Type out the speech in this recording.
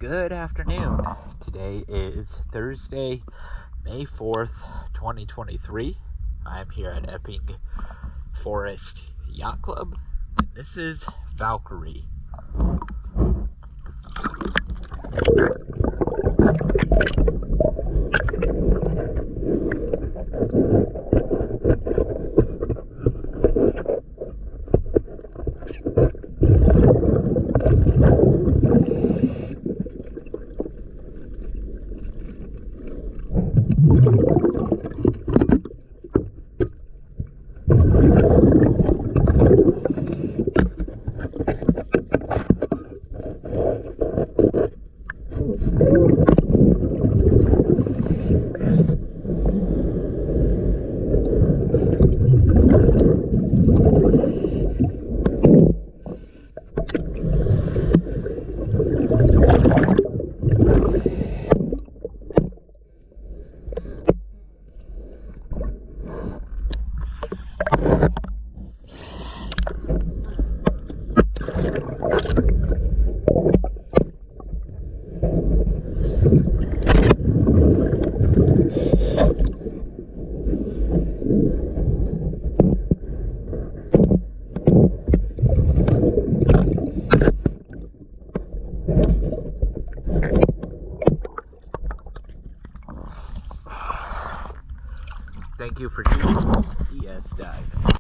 Good afternoon. Today is Thursday, May 4th, 2023. I'm here at Epping Forest Yacht Club, and this is Valkyrie. Thank you for choosing DS Dive.